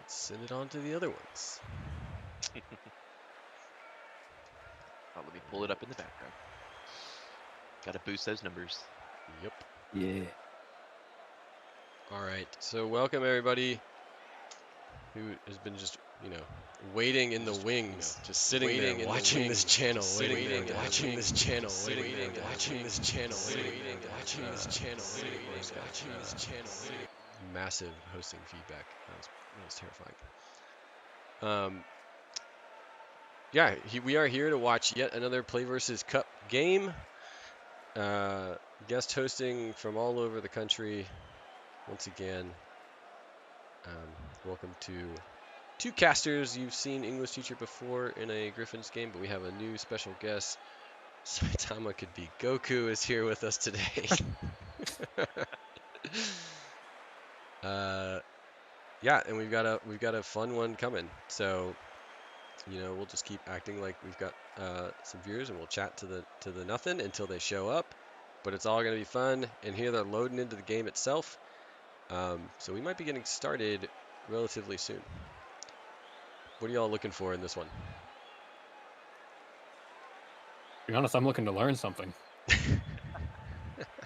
let's send it on to the other ones. Oh, let me pull it up in the background. Got to boost those numbers. Yep. Yeah. All right. So welcome everybody who has been just, waiting in the wings, just sitting there watching this channel, waiting there watching this channel, waiting there watching this channel, waiting there watching this channel, waiting there watching this channel. Massive hosting feedback. That was terrifying. Yeah, we are here to watch yet another PlayVS Cup game. Guest hosting from all over the country. Once again, welcome to two casters. You've seen English Teacher before in a Griffins game, but we have a new special guest. Saitama could be Goku is here with us today. Yeah, and we've got a fun one coming. So, we'll just keep acting like we've got some viewers, and we'll chat to the nothing until they show up. But it's all gonna be fun. And here they're loading into the game itself. So we might be getting started relatively soon. What are y'all looking for in this one? To be honest, I'm looking to learn something. I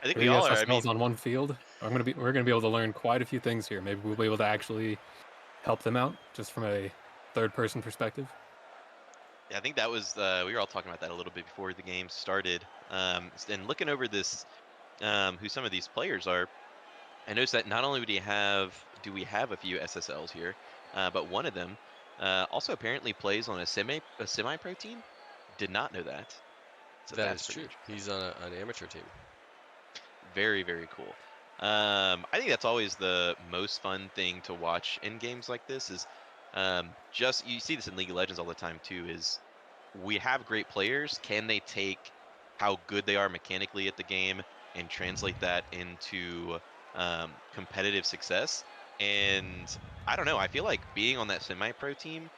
think we Three all are. SSLs on one field. We're gonna be able to learn quite a few things here. Maybe we'll be able to actually help them out just from a third-person perspective. Yeah, I think that was we were all talking about that a little bit before the game started. And looking over this, who some of these players are, I noticed that not only do we have a few SSLs here, but one of them also apparently plays on a semi-pro team. Did not know that. So That that's is pretty true. He's on an amateur team. very, very cool. I think that's always the most fun thing to watch in games like this is just you see this in League of Legends all the time too. Is we have great players. Can they take how good they are mechanically at the game and translate that into competitive success? And I don't know. I feel like being on that semi-pro team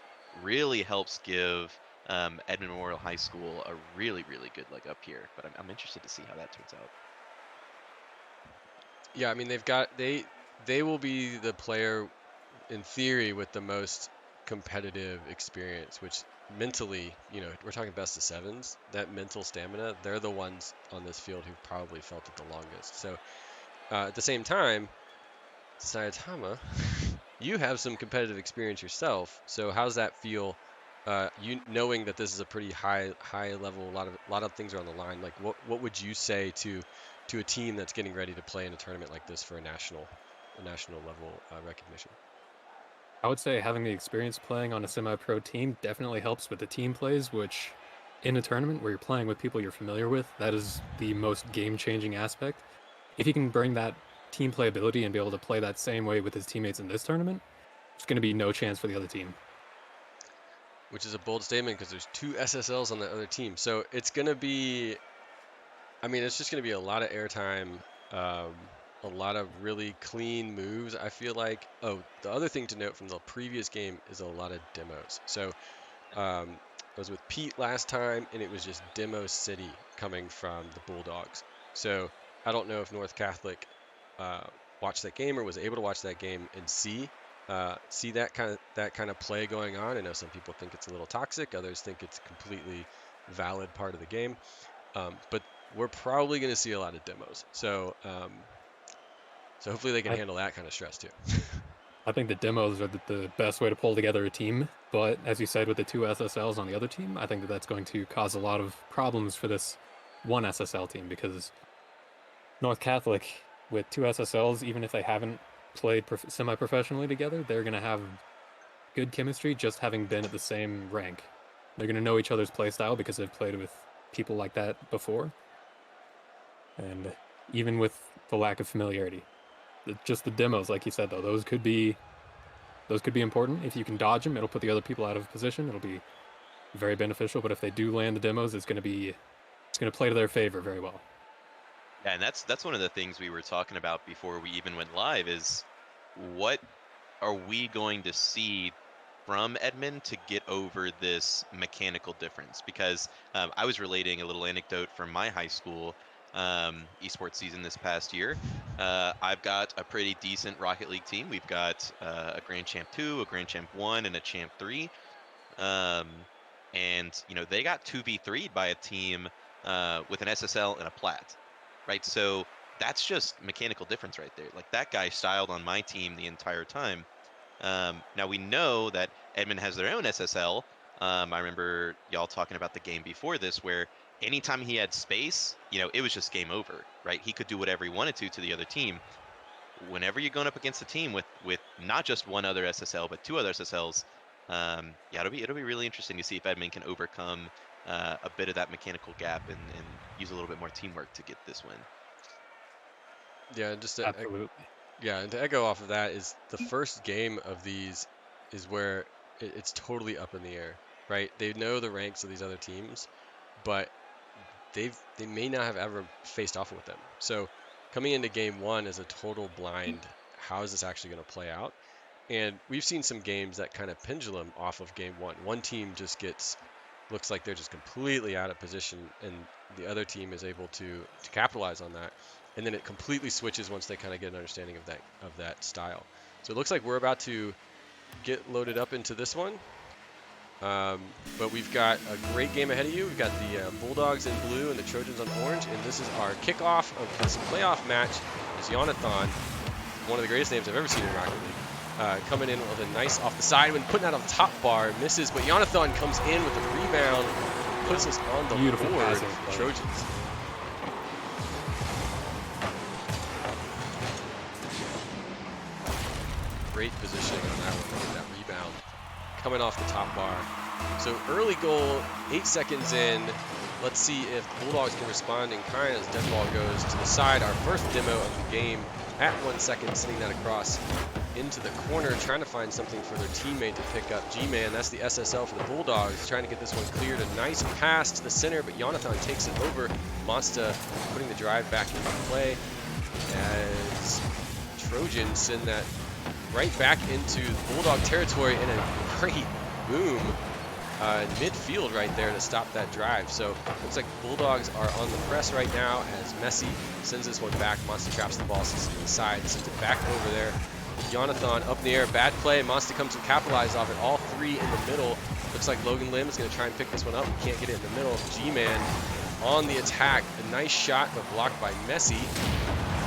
really helps give Edmond Memorial High School a really, really good leg up here. But I'm interested to see how that turns out. Yeah, I mean they will be the player in theory with the most competitive experience, which mentally, we're talking best of sevens, that mental stamina, they're the ones on this field who've probably felt it the longest. So at the same time, Saitama, you have some competitive experience yourself. So how's that feel? You knowing that this is a pretty high level, a lot of things are on the line. Like what would you say to a team that's getting ready to play in a tournament like this for a national level recognition? I would say having the experience playing on a semi-pro team definitely helps with the team plays, which in a tournament where you're playing with people you're familiar with, that is the most game-changing aspect. If you can bring that team playability and be able to play that same way with his teammates in this tournament, there's going to be no chance for the other team. Which is a bold statement because there's two SSLs on the other team. So it's going to be, I mean, it's just going to be a lot of airtime, a lot of really clean moves, I feel like. Oh, the other thing to note from the previous game is a lot of demos. So I was with Pete last time, and it was just Demo City coming from the Bulldogs. So I don't know if North Catholic watched that game or was able to watch that game and see that kind of play going on. I know some people think it's a little toxic, others think it's a completely valid part of the game. But we're probably going to see a lot of demos. So hopefully they can handle that kind of stress too. I think the demos are the best way to pull together a team, but as you said, with the two SSLs on the other team, I think that that's going to cause a lot of problems for this one SSL team because North Catholic, with two SSLs, even if they haven't played semi-professionally together, they're going to have good chemistry just having been at the same rank. They're going to know each other's playstyle because they've played with people like that before. And even with the lack of familiarity, just the demos, like you said, though, those could be important. If you can dodge them, it'll put the other people out of position. It'll be very beneficial. But if they do land the demos, it's going to play to their favor very well. Yeah, and that's one of the things we were talking about before we even went live is what are we going to see from Edmond to get over this mechanical difference? Because I was relating a little anecdote from my high school. esports season this past year. I've got a pretty decent Rocket League team. We've got a Grand Champ 2, a Grand Champ 1, and a Champ 3. And they got 2v3'd by a team with an SSL and a Plat, right? So that's just mechanical difference right there. Like, that guy styled on my team the entire time. Now we know that Edmund has their own SSL. I remember y'all talking about the game before this, where anytime he had space, it was just game over, right? He could do whatever he wanted to the other team. Whenever you're going up against a team with not just one other SSL, but 2 other SSLs, yeah, it'll be really interesting to see if Edmund can overcome a bit of that mechanical gap and use a little bit more teamwork to get this win. Yeah, and just to, Absolutely. yeah, and to echo off of that, is the first game of these is where it's totally up in the air, right? They know the ranks of these other teams, but they may not have ever faced off with them. So coming into game 1 as a total blind, how is this actually going to play out? And we've seen some games that kind of pendulum off of game 1. One team just looks like they're just completely out of position, and the other team is able to capitalize on that. And then it completely switches once they kind of get an understanding of that style. So it looks like we're about to get loaded up into this one. But we've got a great game ahead of you. We've got the Bulldogs in blue and the Trojans on orange, and this is our kickoff of this playoff match. It's Jonathan, one of the greatest names I've ever seen in Rocket League, coming in with a nice off the side when putting that on the top bar, misses, but Jonathan comes in with a rebound, puts us on the Beautiful board passing for play. Trojans. Great positioning on that one to get that rebound coming off the top bar. So early goal, 8 seconds in. Let's see if the Bulldogs can respond in kind as dead ball goes to the side. Our first demo of the game at 1 second, sending that across into the corner, trying to find something for their teammate to pick up. G-Man, that's the SSL for the Bulldogs, trying to get this one cleared. A nice pass to the center, but Jonathan takes it over. Monsta putting the drive back into play as Trojans send that right back into Bulldog territory, and a great boom in midfield right there to stop that drive. So looks like the Bulldogs are on the press right now as Messi sends this one back. Monsta traps the ball, sends it to the side, sends it back over there. Jonathan up in the air, bad play. Monsta comes and capitalizes off it. All 3 in the middle. Looks like Logan Lim is going to try and pick this one up. Can't get it in the middle. G-Man on the attack. A nice shot, but blocked by Messi.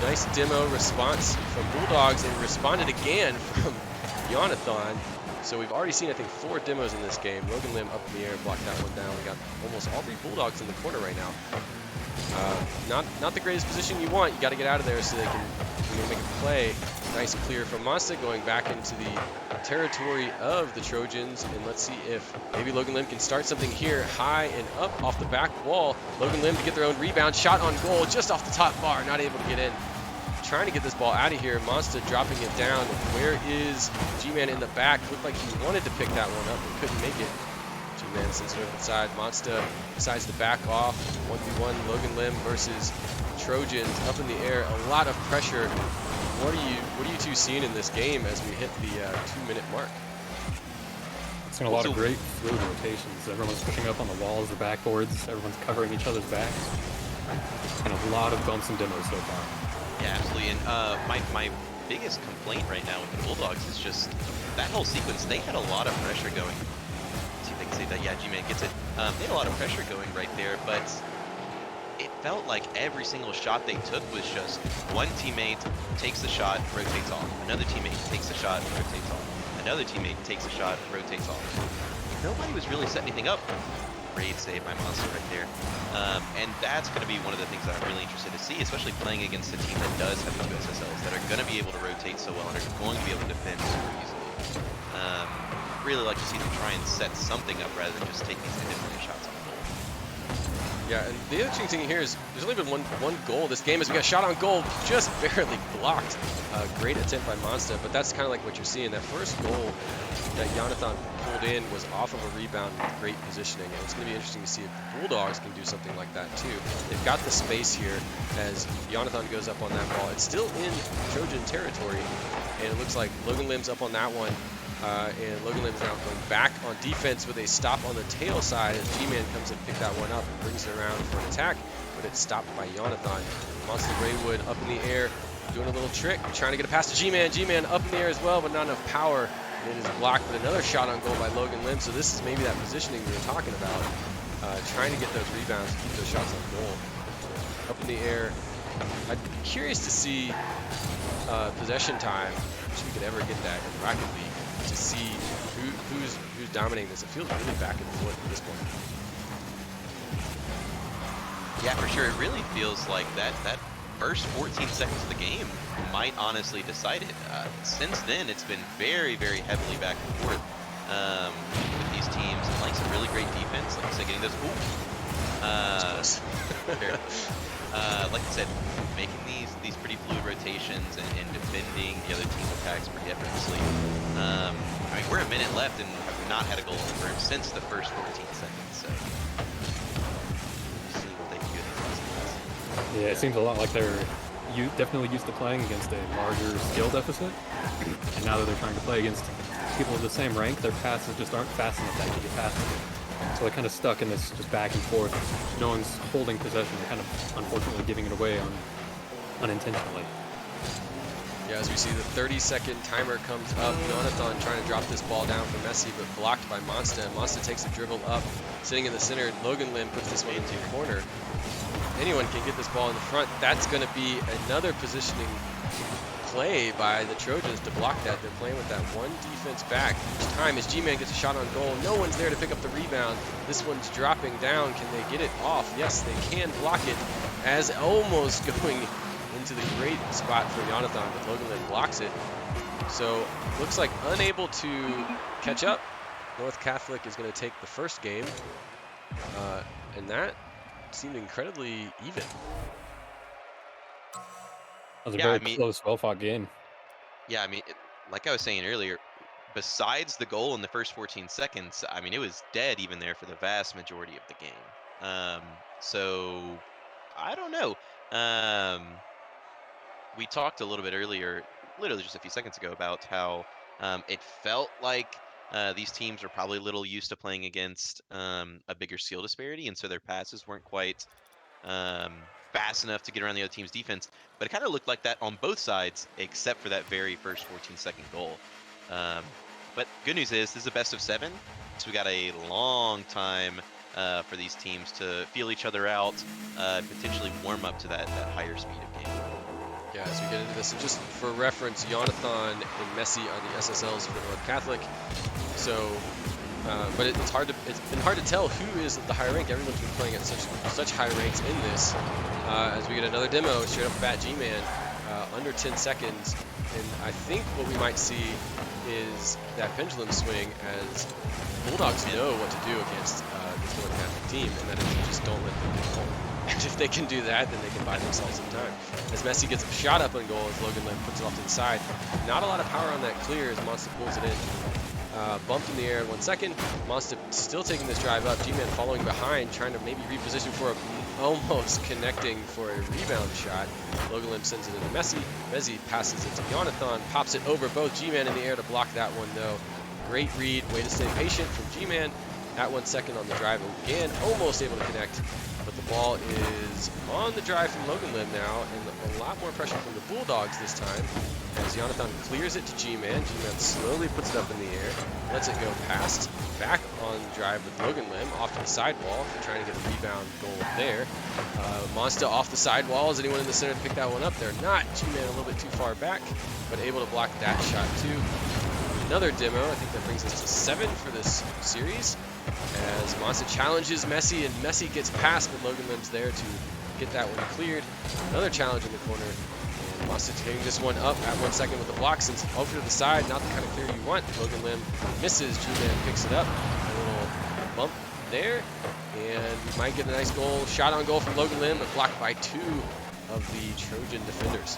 Nice demo response from Bulldogs, and responded again from Jonathan. So we've already seen, I think, 4 demos in this game. Logan Lim up in the air, blocked that one down. We got almost all 3 Bulldogs in the corner right now. Not the greatest position you want. You got to get out of there so they can make a play. Nice clear from Monsta, going back into the territory of the Trojans. And let's see if maybe Logan Lim can start something here. High and up off the back wall. Logan Lim to get their own rebound. Shot on goal, just off the top bar. Not able to get in. Trying to get this ball out of here. Monsta dropping it down. Where is G-Man in the back? Looked like he wanted to pick that one up but couldn't make it. G-Man sends it over the side. Monsta decides to back off. 1v1 Logan Lim versus Trojans up in the air. A lot of pressure. What are you two seeing in this game as we hit the 2-minute mark? It's been a lot of great fluid rotations. Everyone's pushing up on the walls, the backboards. Everyone's covering each other's backs. And a lot of bumps and demos so far. Yeah, absolutely. And my biggest complaint right now with the Bulldogs is just that whole sequence. They had a lot of pressure going. Let's see if they can say that. Yeah, G-Man gets it. They had a lot of pressure going right there, but it felt like every single shot they took was just one teammate takes the shot, rotates off. Another teammate takes the shot, rotates off. Another teammate takes a shot, rotates off. Nobody was really setting anything up. Great save by Monsta right there. And that's going to be one of the things that I'm really interested to see, especially playing against a team that does have the 2 SSLs that are going to be able to rotate so well and are going to be able to defend super easily. Really like to see them try and set something up rather than just take these independent shots on goal. Yeah, and the interesting thing here is there's only been one goal this game. As we got a shot on goal, just barely blocked. Great attempt by Monsta, but that's kind of like what you're seeing. That first goal that Jonathan pulled in was off of a rebound with great positioning, and it's going to be interesting to see if the Bulldogs can do something like that too. They've got the space here as Jonathan goes up on that ball. It's still in Trojan territory, and it looks like Logan Lim's up on that one. And Logan Lim's now going back on defense with a stop on the tail side as G-Man comes and pick that one up and brings it around for an attack. but it's stopped by Jonathan. Monster Graywood up in the air, doing a little trick, trying to get a pass to G-Man. G-Man up in the air as well, but not enough power. And it is blocked, but another shot on goal by Logan Lim. So this is maybe that positioning we were talking about, trying to get those rebounds, keep those shots on goal. Up in the air. I'd be curious to see possession time. I wish we could ever get that in Rocket League to see who's dominating this. It feels really back and forth at this point. Yeah, for sure. It really feels like that first 14 seconds of the game might honestly decide it. Since then, it's been very, very heavily back and forth with these teams. And like some really great defense, like I said, getting those. Like I said, making these pretty fluid rotations and defending the other team's attacks pretty effortlessly. I mean, we're a minute left and have not had a goal confirmed since the first 14 seconds. So. Yeah, it seems a lot like they're definitely used to playing against a larger skill deficit, and now that they're trying to play against people of the same rank, their passes just aren't fast enough to actually get past them. So they're kind of stuck in this just back and forth. No one's holding possession. They're kind of unfortunately giving it away unintentionally. Yeah, as we see the 30-second timer comes up, Jonathan trying to drop this ball down for Messi, but blocked by Monsta. Monsta takes a dribble up, sitting in the center. Logan Lim puts this one into the corner. Anyone can get this ball in the front. That's going to be another positioning play by the Trojans to block that. They're playing with that one defense back. Each time as G-Man gets a shot on goal, no one's there to pick up the rebound. This one's dropping down. Can they get it off? Yes, they can block it, as almost going into the great spot for Jonathan, but Logan Lim blocks it. So looks like unable to catch up. North Catholic is going to take the first game, and that seemed incredibly even. That was a very close, well-fought game. Yeah, I mean, like I was saying earlier, besides the goal in the first 14 seconds, I mean, it was dead even there for the vast majority of the game. So, I don't know. We talked a little bit earlier, literally just a few seconds ago, about how it felt like these teams were probably a little used to playing against a bigger skill disparity, and so their passes weren't quite fast enough to get around the other team's defense. But it kind of looked like that on both sides, except for that very first 14-second goal. But good news is, this is a best of 7, so we got a long time for these teams to feel each other out, potentially warm up to that higher speed of game. Yeah, as we get into this, and just for reference, Jonathan and Messi are the SSLs for North Catholic. So, but it's been hard to tell who is at the higher rank. Everyone's been playing at such high ranks in this. As we get another demo, straight up bat G-Man, under 10 seconds, and I think what we might see is that pendulum swing, as Bulldogs know what to do against this North Catholic team, and that is just don't let them get home. And if they can do that, then they can buy themselves some time. As Messi gets a shot up on goal, as Logan Lim puts it off to the side. Not a lot of power on that clear as Monster pulls it in. Bumped in the air in 1 second. Monster still taking this drive up. G-Man following behind, trying to maybe reposition for almost connecting for a rebound shot. Logan Lim sends it into Messi. Messi passes it to Jonathan, pops it over both. G-Man in the air to block that one though. Great read, way to stay patient from G-Man. At 1 second on the drive again, almost able to connect. But the ball is on the drive from Logan Lim now, and a lot more pressure from the Bulldogs this time. As Jonathan clears it to G-Man. G-Man slowly puts it up in the air, lets it go past. Back on the drive with Logan Lim, off to the sidewall, trying to get a rebound goal there. Monsta off the sidewall. Is anyone in the center to pick that one up? They're not. G-Man a little bit too far back, but able to block that shot too. Another demo. I think that brings us to 7 for this series. As Monsta challenges Messi, and Messi gets past, but Logan Lim's there to get that one cleared. Another challenge in the corner. And Monsta taking this one up at 1 second with a block, since over to the side, not the kind of clear you want. Logan Lim misses. G-Man picks it up. A little bump there, and we might get a nice goal. Shot on goal from Logan Lim, but blocked by 2 of the Trojan defenders.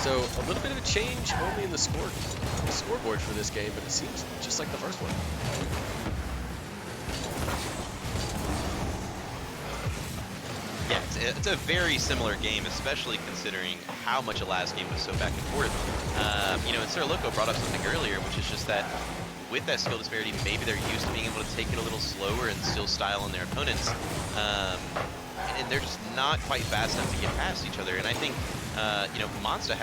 So a little bit of a change only in the scoreboard for this game, but it seems just like the first one. Yeah, it's a very similar game, especially considering how much the last game was so back and forth. You know, and Sir Loco brought up something earlier, which is just that with that skill disparity, maybe they're used to being able to take it a little slower and still style on their opponents. And they're just not quite fast enough to get past each other. And I think, you know, Monsta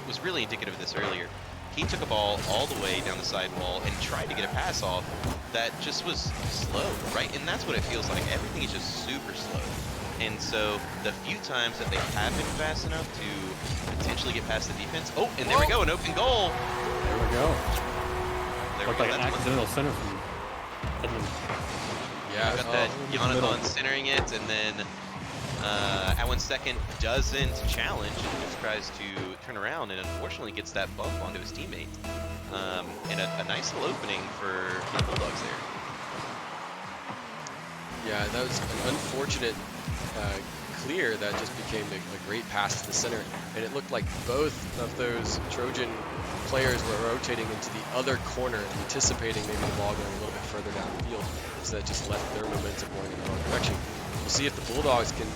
was really indicative of this earlier. He took a ball all the way down the sidewall and tried to get a pass off that just was slow, right? And that's what it feels like. Everything is just super slow. And so the few times that they have been fast enough to potentially get past the defense. Oh, and there we go, an open goal. There we go. There Looked we go. like an accidental center from Edmund. Yeah, Got that Jonathan centering it, and then at 1 second doesn't challenge and just tries to turn around and unfortunately gets that bump onto his teammate. And a nice little opening for the Bulldogs there. Yeah, that was an unfortunate clear that just became a great pass to the center, and it looked like both of those Trojan players were rotating into the other corner, anticipating maybe the ball going a little bit further down the field, so that just left their momentum going in the wrong direction. We'll see if the Bulldogs can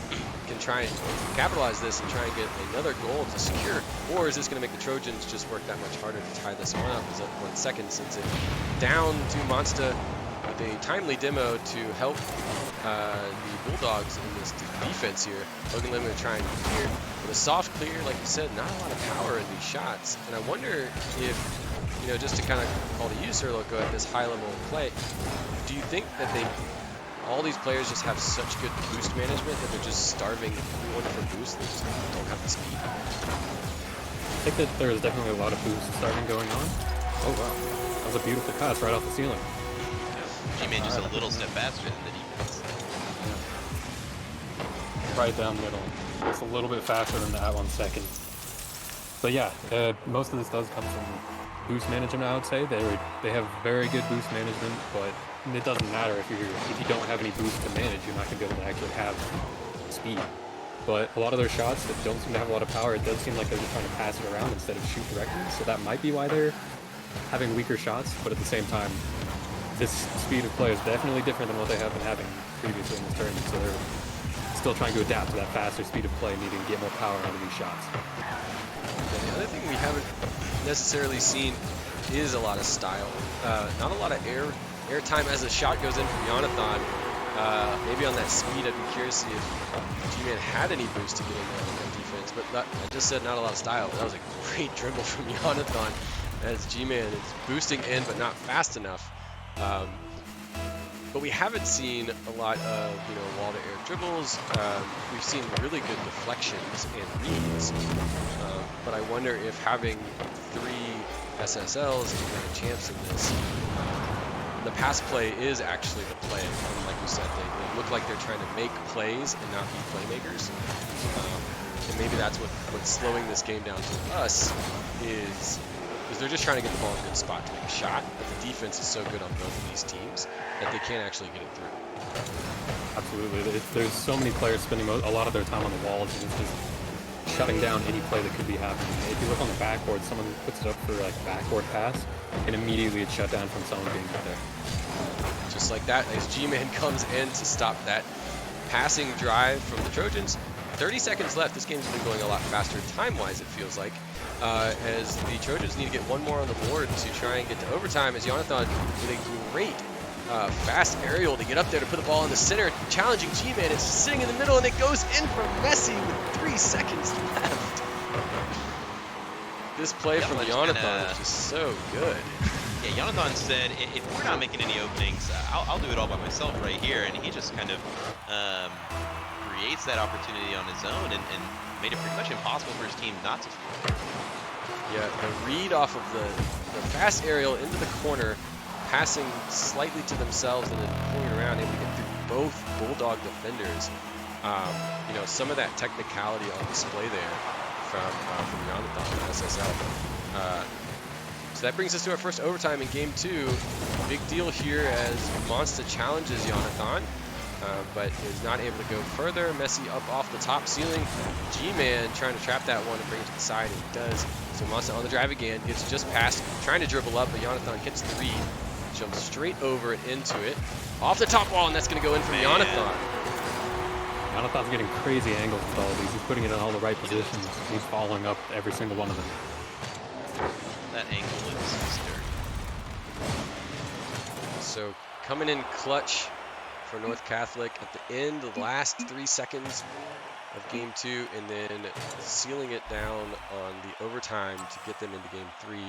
try and capitalize this and try and get another goal to secure, or is this going to make the Trojans just work that much harder to tie this one up? Is up 1 second since it's down to Monsta with a timely demo to help the Bulldogs in this defense here. Logan Lim going to try and clear with a soft clear, like you said, not a lot of power in these shots. And I wonder if, you know, just to kind of call the user look at this high level of play, do you think that all these players just have such good boost management that they're just starving everyone for boost? They just don't have the speed. I think that there is definitely a lot of boost starting going on. Oh wow, that was a beautiful pass right off the ceiling. G-Man just a little step faster than the defense. Right down the middle. Just a little bit faster than that 1 second. But yeah, most of this does come from boost management, I would say. They have very good boost management, but it doesn't matter if you don't have any boost to manage, you're not going to be able to actually have speed. But a lot of their shots that don't seem to have a lot of power, it does seem like they're just trying to pass it around instead of shoot directly. So that might be why they're having weaker shots, but at the same time, this speed of play is definitely different than what they have been having previously in this tournament. So they're still trying to adapt to that faster speed of play, needing to get more power out of these shots. Yeah, the other thing we haven't necessarily seen is a lot of style. Not a lot of air time as the shot goes in from Jonathan. Maybe on that speed, I'd be curious to see if G-Man had any boost to get in there on that defense. But I just said not a lot of style. But that was a great dribble from Jonathan as G-Man is boosting in but not fast enough. But we haven't seen a lot of, you know, wall-to-air dribbles. We've seen really good deflections and reads. But I wonder if having 3 SSLs and kind of champs in this, the pass play is actually the play. And like we said, they look like they're trying to make plays and not be playmakers. And maybe that's what's slowing this game down to us is they're just trying to get the ball in a good spot to make a shot, but the defense is so good on both of these teams that they can't actually get it through. Absolutely. There's so many players spending a lot of their time on the walls, and it's just shutting down any play that could be happening. If you look on the backboard, someone puts it up for like a backboard pass, and immediately it's shut down from someone being out there. Just like that, as G-Man comes in to stop that passing drive from the Trojans. 30 seconds left. This game's been going a lot faster time-wise, it feels like, as the Trojans need to get one more on the board to try and get to overtime, as Jonathan with a great fast aerial to get up there to put the ball in the center, challenging G-Man. It's sitting in the middle, and it goes in for Messi with 3 seconds left. This play from Jonathan is just so good. Yeah, Jonathan said, if we're not making any openings, I'll do it all by myself right here, and he just kind of creates that opportunity on his own and made it pretty much impossible for his team not to score. Yeah, the read off of the fast aerial into the corner, passing slightly to themselves and then pulling it around, able to get through both Bulldog defenders. You know, some of that technicality on display there from Jonathan and SSL. So that brings us to our first overtime in game 2. Big deal here as Monsta challenges Jonathan, but is not able to go further. Messi up off the top ceiling. G-Man trying to trap that one and bring it to the side, and he does. So Monsta on the drive again, gets just past, trying to dribble up, but Jonathan gets the read, jumps straight over and into it. Off the top wall, and that's going to go in from Jonathan. Jonathan's getting crazy angles with all of these. He's putting it in all the right positions. He's following up every single one of them. That angle looks scary. So coming in clutch for North Catholic at the end, the last 3 seconds of game 2, and then sealing it down on the overtime to get them into game 3.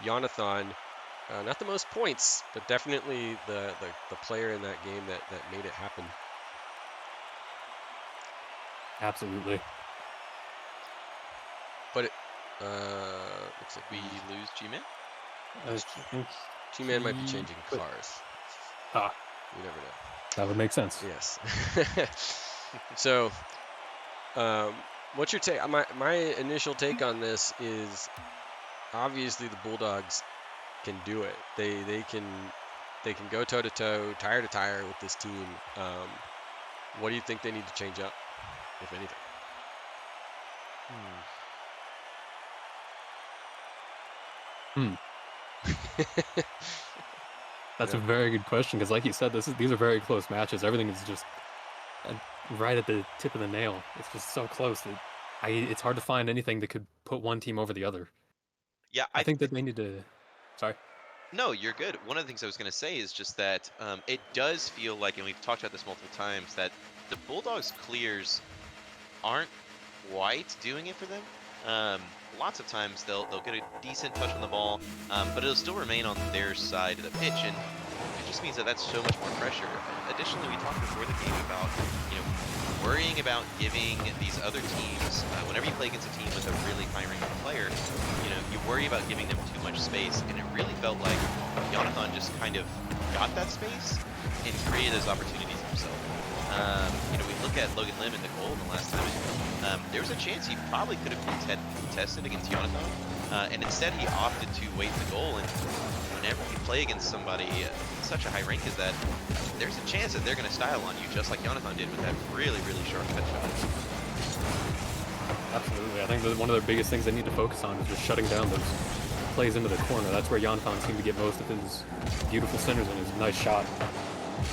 Jonathan, not the most points, but definitely the player in that game that made it happen. Absolutely. But it looks like We lose G-Man. I think G-Man might be changing cars. Ah, You never know. that would make sense. Yes. So, what's your take? My initial take on this is obviously the Bulldogs can do it. They can go toe to toe, tire to tire with this team. What do you think they need to change up, if anything? That's Yeah. a very good question because, like you said, these are very close matches. Everything is just right at the tip of the nail. It's just so close that it's hard to find anything that could put one team over the other. Yeah, I think that they need to. Sorry. No, you're good. One of the things I was going to say is just that it does feel like, and we've talked about this multiple times, that the Bulldogs clears aren't quite doing it for them. Lots of times they'll get a decent touch on the ball, but it'll still remain on their side of the pitch, and it just means that that's so much more pressure. Additionally, we talked before the game about worrying about giving these other teams, whenever you play against a team with a really high-ranked player, you worry about giving them too much space, and it really felt like Jonathan just kind of got that space and created those opportunities himself. We look at Logan Lim in the goal in the last time. There was a chance he probably could have been contested against Jonathan, and instead he opted to wait the goal. And whenever you play against somebody such a high rank as that, there's a chance that they're going to style on you, just like Jonathan did with that really, really sharp cut shot. Absolutely. I think that one of the biggest things they need to focus on is just shutting down those plays into the corner. That's where Jonathan seemed to get most of his beautiful centers and his nice shot.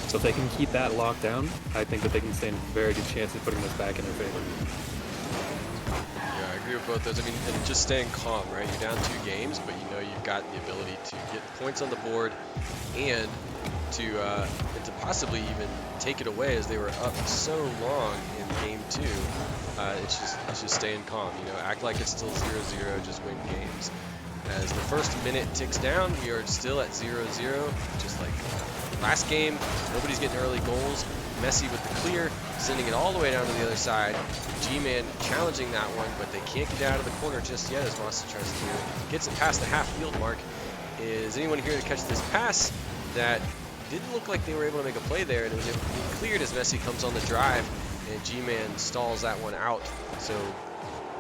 So if they can keep that locked down, I think that they can stand a very good chance of putting this back in their favor. Yeah, I agree with both those. I mean, and just staying calm, right? You're down 2 games, but you've got the ability to get points on the board and to possibly even take it away, as they were up so long in game 2. It's just staying calm. Act like it's still 0-0. Just win games. As the first minute ticks down, we are still at 0-0, just like last game. Nobody's getting early goals. Messi with the clear, sending it all the way down to the other side. G-Man challenging that one, but they can't get out of the corner just yet as Mossy tries to do it. Gets it past the half-field mark. Is anyone here to catch this pass that didn't look like they were able to make a play there, and it was able to be cleared as Messi comes on the drive, and G-Man stalls that one out. So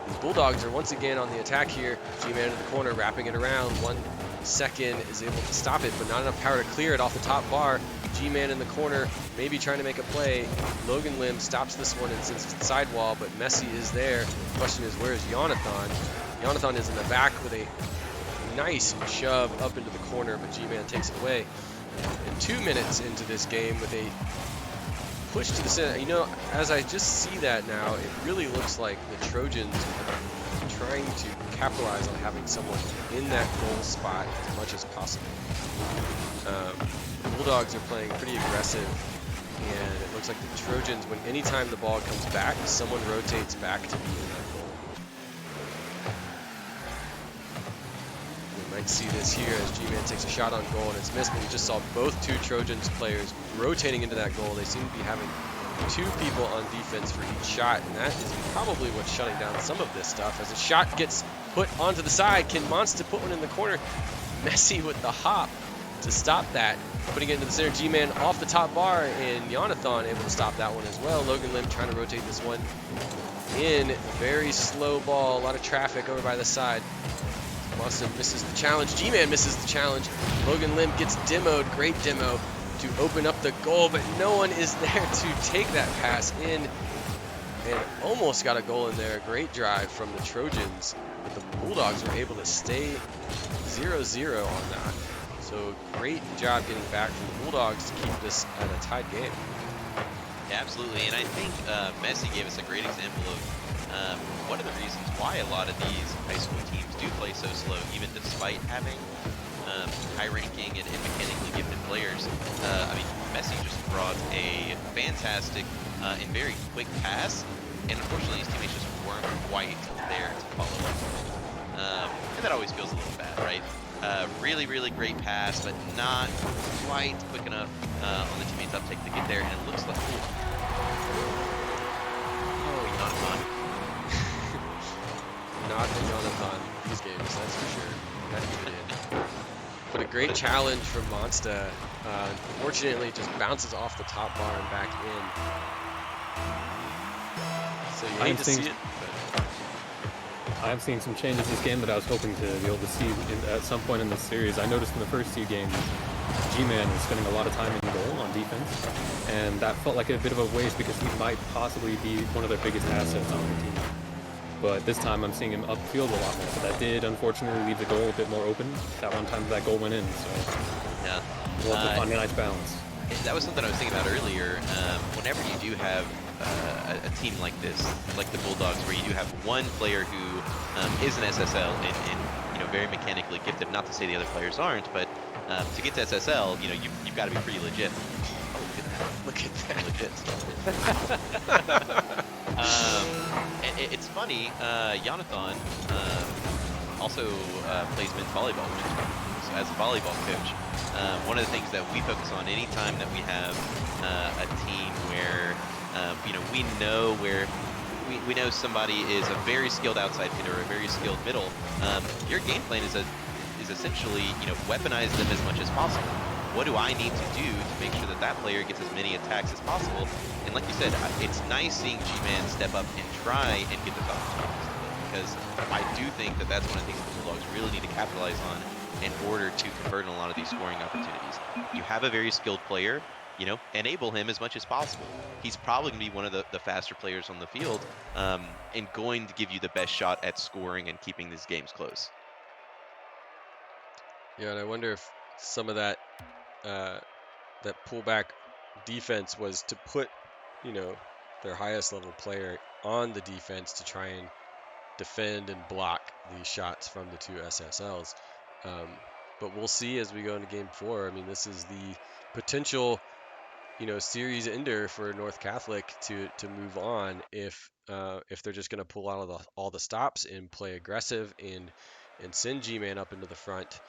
the Bulldogs are once again on the attack here. G-Man in the corner, wrapping it around. 1 second is able to stop it, but not enough power to clear it off the top bar. G-Man in the corner, maybe trying to make a play. Logan Lim stops this one and sends it to the sidewall, but Messi is there. The question is, where is Jonathan? Jonathan is in the back with a nice shove up into the corner, but G-Man takes it away. And 2 minutes into this game with a push to the center. As I just see that now, it really looks like the Trojans are trying to capitalize on having someone in that goal spot as much as possible. The Bulldogs are playing pretty aggressive, and it looks like the Trojans, when anytime the ball comes back, someone rotates back to be in that goal. We might see this here as G-Man takes a shot on goal and it's missed, but we just saw both 2 Trojans players rotating into that goal. They seem to be having 2 people on defense for each shot, and that is probably what's shutting down some of this stuff. As a shot gets put onto the side, can Monster put one in the corner? Messi with the hop to stop that, putting it into the center. G-Man off the top bar, and Jonathan able to stop that one as well. Logan Lim trying to rotate this one in. Very slow ball, a lot of traffic over by the side. Monster misses the challenge. G-Man misses the challenge. Logan Lim gets demoed, great demo, to open up the goal, but no one is there to take that pass in, and almost got a goal in there. Great drive from the Trojans, but the Bulldogs were able to stay 0-0 on that. So great job getting back from the Bulldogs to keep this at a tied game. Yeah, absolutely, and I think Messi gave us a great example of one of the reasons why a lot of these high school teams do play so slow, even despite having high-ranking and mechanically gifted players. I mean, Messi just brought a fantastic and very quick pass, and unfortunately his teammates just weren't quite there to follow up. And that always feels a little bad, right? Really, really great pass, but not quite quick enough on the teammates' uptake to get there, and it looks like... Oh, Jonathan. Not a Jonathan these games, that's for sure. Not even in. But a great challenge from Monsta. Unfortunately, it just bounces off the top bar and back in. So you hate to see it, but... I'm seeing some changes this game that I was hoping to be able to see at some point in this series. I noticed in the first 2 games, G-Man was spending a lot of time in goal on defense, and that felt like a bit of a waste because he might possibly be one of their biggest assets on the team. But this time I'm seeing him upfield a lot more, but that did unfortunately leave the goal a bit more open. That one time that goal went in, so yeah, we'll have to find a nice balance. That was something I was thinking about earlier. Whenever you do have a team like this, like the Bulldogs, where you do have one player who is an SSL and very mechanically gifted. Not to say the other players aren't, but to get to SSL, you've got to be pretty legit. Oh, look at that! Legit. It's funny. Jonathan also plays men's volleyball, so as a volleyball coach. One of the things that we focus on anytime that we have a team where we know somebody is a very skilled outside hitter or a very skilled middle, your game plan is essentially weaponize them as much as possible. What do I need to do to make sure that that player gets as many attacks as possible? And like you said, it's nice seeing G-Man step up and try and get those opportunities, because I do think that that's one of the things that the Bulldogs really need to capitalize on in order to convert on a lot of these scoring opportunities. You have a very skilled player, enable him as much as possible. He's probably going to be one of the faster players on the field, and going to give you the best shot at scoring and keeping these games close. Yeah, and I wonder if some of that that pullback defense was to put, their highest level player on the defense to try and defend and block these shots from the 2 SSLs. But we'll see as we go into game 4. I mean, this is the potential, series ender for North Catholic to move on if they're just going to pull out all the stops and play aggressive and send G-Man up into the front.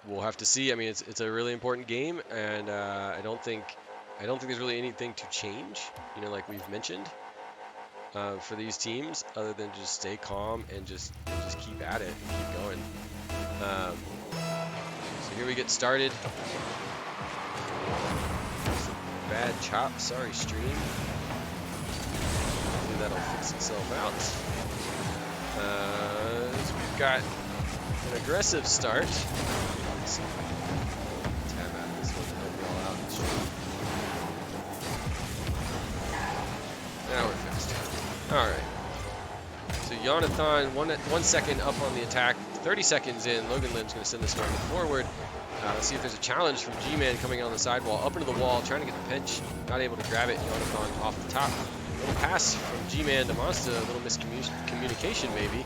We'll have to see. I mean, it's a really important game, and I don't think there's really anything to change, like we've mentioned, for these teams, other than just stay calm and just keep at it and keep going. So here we get started. Bad chop, sorry stream. Hopefully that'll fix itself out. So we've got an aggressive start. Let's see. Tab out this one to help you all out. Now we're fixed. Alright. So Jonathan, 1 second up on the attack. 30 seconds in, Logan Lim's going to send this one forward. Let's see if there's a challenge from G-Man coming on the sidewall, up into the wall, trying to get the pinch. Not able to grab it. Jonathan off the top. Little pass from G-Man to Monsta. A little miscommunication maybe,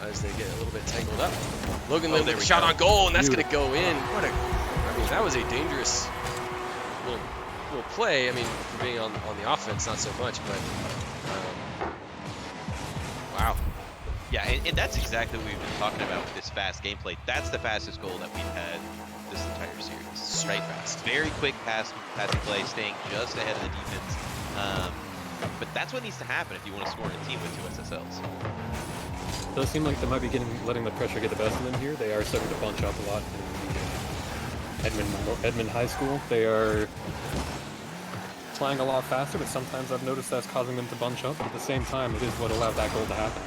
as they get a little bit tangled up. Logan Lim with a shot on goal, and that's going to go in. That was a dangerous little play. I mean, for being on the offense, not so much, but wow. Yeah, and that's exactly what we've been talking about with this fast gameplay. That's the fastest goal that we've had this entire series. Super fast. Very quick passing play, staying just ahead of the defense. But that's what needs to happen if you want to score in a team with 2 SSLs. It does seem like they might be letting the pressure get the best of them here. They are starting to bunch up a lot in Edmond High School. They are flying a lot faster, but sometimes I've noticed that's causing them to bunch up. At the same time, it is what allowed that goal to happen.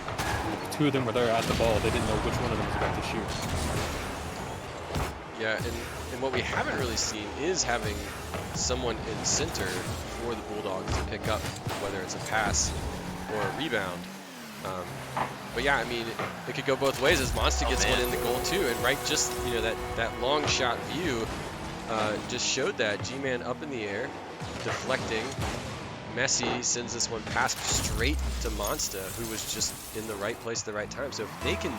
And the 2 of them were there at the ball. They didn't know which one of them was about to shoot. Yeah, and what we haven't really seen is having someone in center for the Bulldogs to pick up, whether it's a pass or a rebound. But yeah, I mean, it could go both ways as Monsta gets one in the goal too, and just that long shot view just showed that G-Man up in the air, deflecting. Messi sends this one past straight to Monsta, who was just in the right place at the right time. So if they can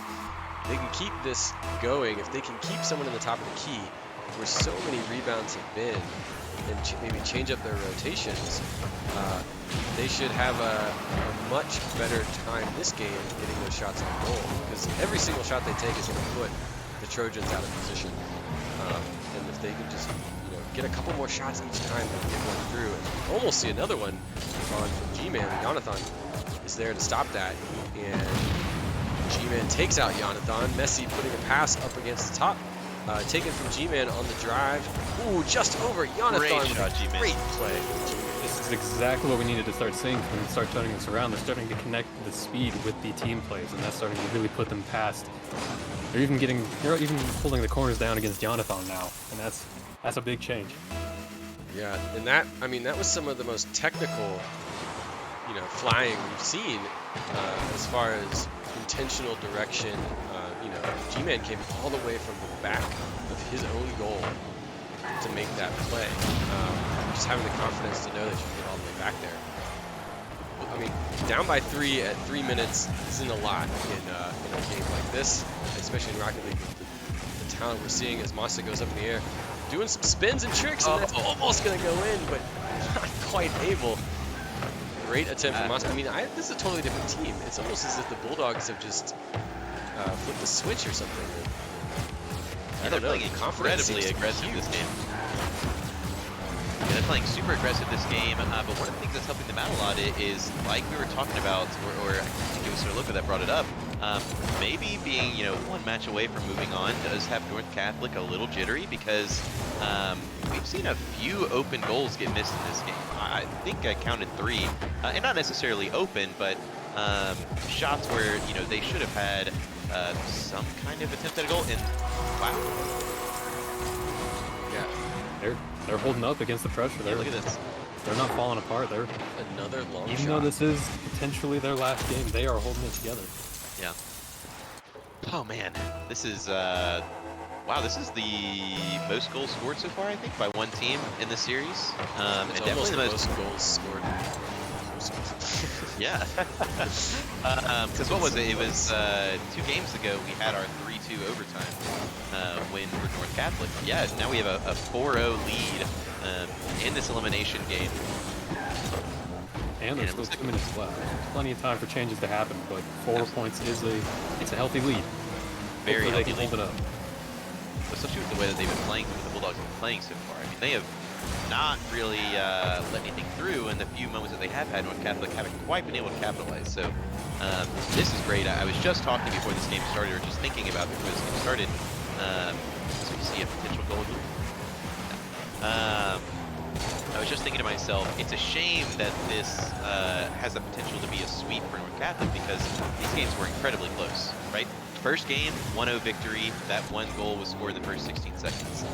they can keep this going, if they can keep someone in the top of the key, where so many rebounds have been, and maybe change up their rotations, they should have a much better time this game getting those shots on goal, because every single shot they take is going to put the Trojans out of position. And if they can just get a couple more shots each time and get one through, and almost see another one on from G-Man. Jonathan is there to stop that, and G-Man takes out Jonathan. Messi putting a pass up against the top, taken from G-Man on the drive. Ooh, just over Jonathan. Great shot, G-Man. Great play. This is exactly what we needed to start seeing when we start turning this around. They're starting to connect the speed with the team plays, and that's starting to really put them past. They're even pulling the corners down against Jonathan now, and that's a big change. Yeah, and that was some of the most technical, flying we've seen as far as intentional direction. G-Man came all the way from the back of his own goal to make that play. Just having the confidence to know that you can get all the way back there. I mean, down by 3 at 3 minutes isn't a lot in a game like this, especially in Rocket League with the talent we're seeing as Masta goes up in the air, doing some spins and tricks, and that's almost going to go in, but not quite able. Great attempt from Masta. I mean, this is a totally different team. It's almost as if the Bulldogs have just flipped the switch or something. I don't know. They're playing incredibly aggressive this game. Yeah, they're playing super aggressive this game, but one of the things that's helping them out a lot is, like we were talking about, or I think it was Sir Luca that brought it up, maybe being, one match away from moving on does have North Catholic a little jittery, because we've seen a few open goals get missed in this game. I think I counted 3, and not necessarily open, but shots where, they should have had some kind of attempt at a goal, and wow. Yeah. They're holding up against the pressure. Yeah, look at this. They're not falling apart. They're another long shot. Even though this is potentially their last game, they are holding it together. Yeah. Oh man, this is wow. This is the most goals scored so far, I think, by one team in the series. It's and almost definitely the most goals scored. Yeah. Because what was it? It was 2 games ago we had our 3-2 overtime win for North Catholic. Yeah, now we have a 4-0 lead in this elimination game. And there's still 2 minutes left. Plenty of time for changes to happen, but 4 points is a healthy lead. Very Hopefully healthy they can hold lead. it up. Especially with the way that they've been playing, with the Bulldogs have been playing so far. I mean, they have not really let anything through, and the few moments that they have had, North Catholic haven't quite been able to capitalize. So this is great. I was just talking before this game started, or just thinking about it before this game started. So we see a potential goal here. I was just thinking to myself, it's a shame that this has the potential to be a sweep for North Catholic, because these games were incredibly close, right? First game, 1-0 victory. That one goal was scored in the first 16 seconds.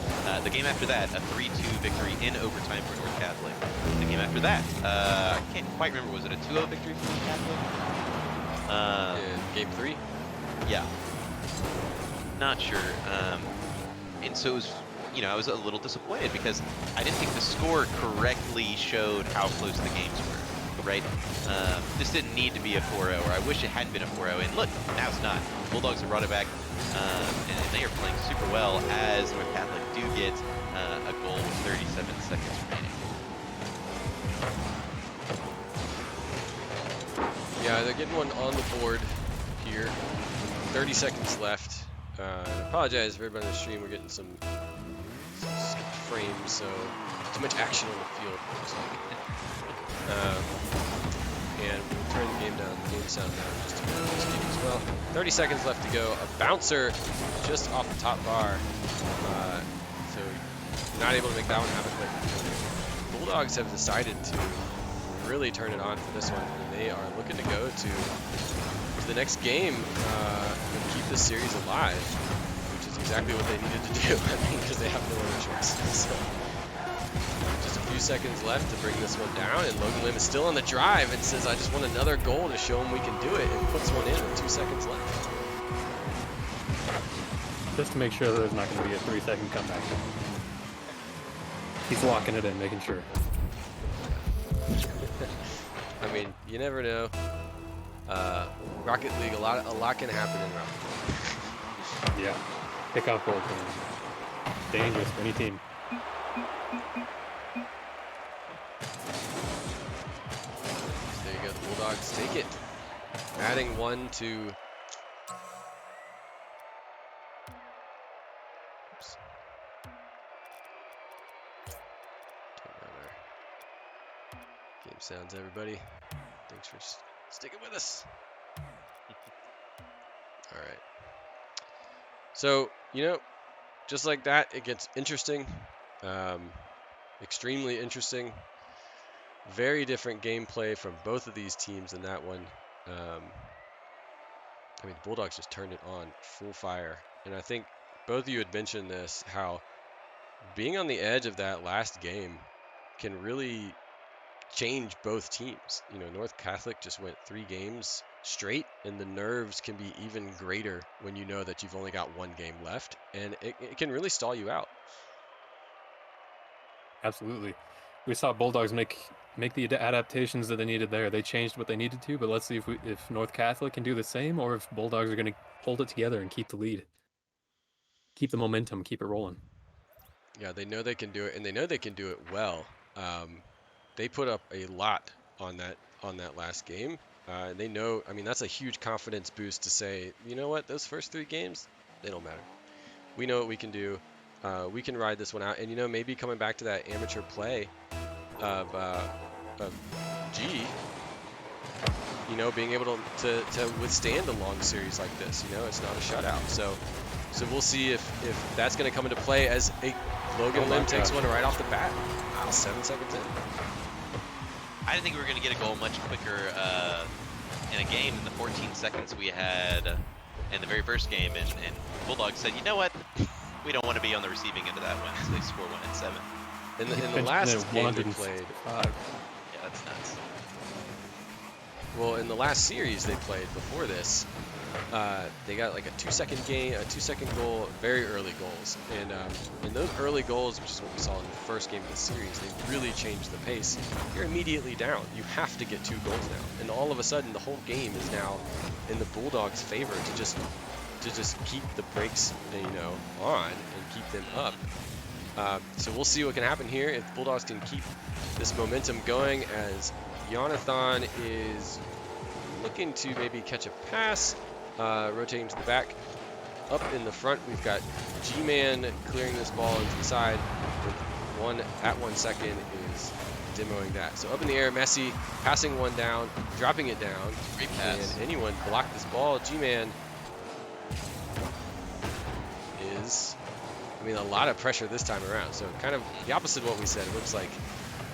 The game after that, a 3-2 victory in overtime for North Catholic. The game after that, I can't quite remember, was it a 2-0 victory for North Catholic? Game 3? Yeah. Not sure. And so it was, I was a little disappointed, because I didn't think the score correctly showed how close the games were, right? This didn't need to be a 4-0, or I wish it hadn't been a 4-0, and look, now it's not. Bulldogs have brought it back, and they are playing super well, as North Catholic do get a goal with 37 seconds remaining. Yeah, they're getting one on the board here. 30 seconds left. I apologize for everybody on the stream. We're getting some skipped frames, so too much action on the field, looks like. And we'll turn the game down, the game sound down just a minute this game as well. 30 seconds left to go. A bouncer just off the top bar. So not able to make that one happen, but Bulldogs have decided to really turn it on for this one, and they are looking to go to the next game and keep this series alive, which is exactly what they needed to do, because they have no other choice. So just a few seconds left to bring this one down, and Logan Lim is still on the drive and says, I just want another goal to show him we can do it, and puts one in with 2 seconds left. Just to make sure that there's not going to be a 3-second comeback. He's locking it in, making sure. I mean, you never know. Rocket League, a lot can happen in Rocket League. Yeah. Kickoff goal team. Dangerous for any team. There you go. The Bulldogs take it. Adding one to... Oops. Turn down our game sounds, everybody. Thanks for sticking with us. All right. So, just like that, it gets interesting. Extremely interesting. Very different gameplay from both of these teams in that one. The Bulldogs just turned it on full fire. And I think both of you had mentioned this, how being on the edge of that last game can really change both teams. North Catholic just went 3 games straight, and the nerves can be even greater when you know that you've only got 1 game left, and it can really stall you out. Absolutely. We saw Bulldogs make the adaptations that they needed there. They changed what they needed to, but let's see if North Catholic can do the same, or if Bulldogs are going to hold it together and keep the lead. Keep the momentum, keep it rolling. Yeah, they know they can do it, and they know they can do it well. They put up a lot on that last game. They know, that's a huge confidence boost to say, you know what, those first 3 games, they don't matter. We know what we can do. We can ride this one out, and maybe coming back to that amateur play of G, being able to withstand a long series like this. It's not a shutout. So we'll see if that's going to come into play as Logan Lim takes one right off the bat. Wow, 7 seconds in. I didn't think we were going to get a goal much quicker in a game than the 14 seconds we had in the very first game, and Bulldogs said, you know what? We don't want to be on the receiving end of that one, so they score 1 and 7. In the last game they played, yeah, that's nuts. Well, in the last series they played before this, they got like a 2-second goal, very early goals, and in those early goals, which is what we saw in the first game of the series, they really changed the pace. You're immediately down. You have to get 2 goals now, and all of a sudden the whole game is now in the Bulldogs' favor to just keep the brakes, on and keep them up. So we'll see what can happen here if Bulldogs can keep this momentum going, as Jonathan is looking to maybe catch a pass, rotating to the back. Up in the front, we've got G-Man clearing this ball into the side. With 1 second is demoing that. So up in the air, Messi passing one down, dropping it down. Great pass. And anyone block this ball. G-Man is, a lot of pressure this time around. So kind of the opposite of what we said. It looks like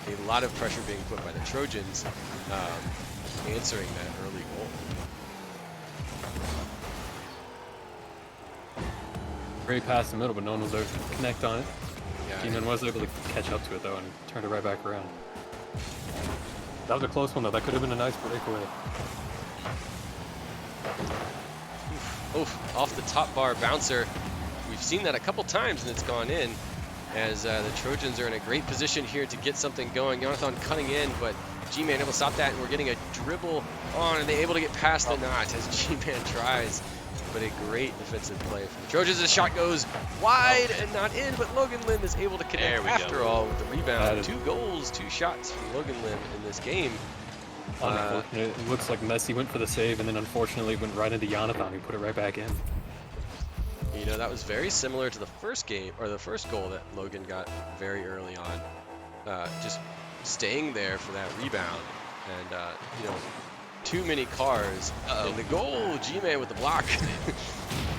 a lot of pressure being put by the Trojans, answering that early goal. Great pass in the middle, but no one was able to connect on it. Yeah, G-Man was able to catch up to it, though, and turned it right back around. That was a close one, though. That could have been a nice breakaway. Oof, off the top bar bouncer. We've seen that a couple times, and it's gone in, as the Trojans are in a great position here to get something going. Jonathan cutting in, but G-Man able to stop that, and we're getting a dribble on, and they're able to get past the knot as G-Man tries. But a great defensive play from the Trojans. The shot goes wide and not in, but Logan Lim is able to connect after all with the rebound. 2 goals, 2 shots from Logan Lim in this game. Unfortunate. It looks like Messi went for the save, and then unfortunately went right into Jonathan, who put it right back in. That was very similar to the first game, or the first goal that Logan got very early on. Just staying there for that rebound, and too many cars in the goal. G-Man with the block.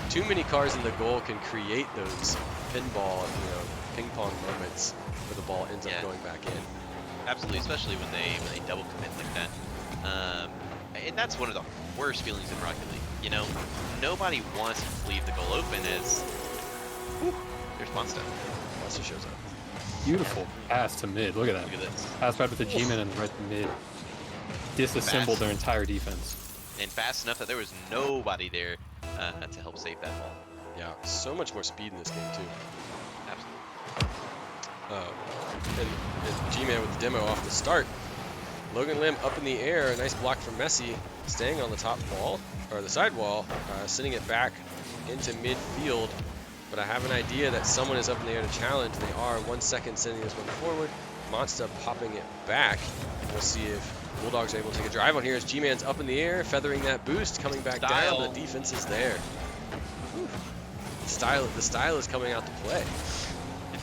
Too many cars in the goal can create those pinball, ping pong moments where the ball ends up going back in. Absolutely, especially when they double commit like that. And that's one of the worst feelings in Rocket League. Nobody wants to leave the goal open as there's Monster. Monster shows up. Beautiful pass to mid. Look at that. Look at this. Pass right with the G-Man and right to mid. Disassembled their entire defense. And fast enough that there was nobody there to help save that ball. Yeah, so much more speed in this game too. Absolutely. And G-Man with the demo off the start. Logan Lim up in the air, a nice block from Messi, staying on the top wall, or the side wall, sending it back into midfield. But I have an idea that someone is up in the air to challenge. They are. 1 second sending this one forward. Monsta popping it back. We'll see if Bulldogs are able to take a drive on here as G-Man's up in the air, feathering that boost, coming back down. The defense is there. Whew. The style is coming out to play.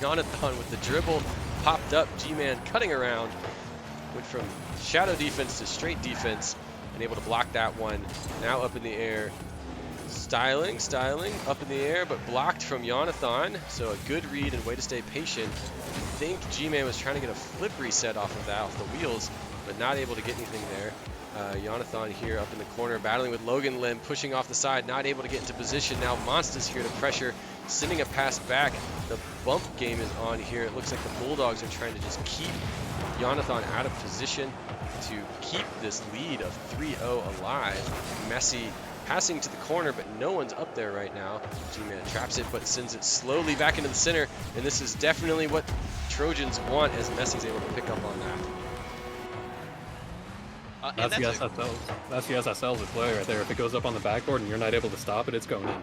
Jonathan with the dribble, popped up. G-Man cutting around. Went from shadow defense to straight defense and able to block that one. Now up in the air. Styling, up in the air, but blocked from Jonathan. So a good read and way to stay patient. I think G-Man was trying to get a flip reset off of that, off the wheels, but not able to get anything there. Jonathan here up in the corner, battling with Logan Lim, pushing off the side, not able to get into position. Now Monsta's here to pressure, sending a pass back. The bump game is on here. It looks like the Bulldogs are trying to just keep Jonathan out of position to keep this lead of 3-0 alive. Messi passing to the corner, but no one's up there right now. G-Man traps it, but sends it slowly back into the center, and this is definitely what Trojans want as Messi's able to pick up on that. That's the SSL. That's the SSL's at play right there. If it goes up on the backboard and you're not able to stop it, it's going in.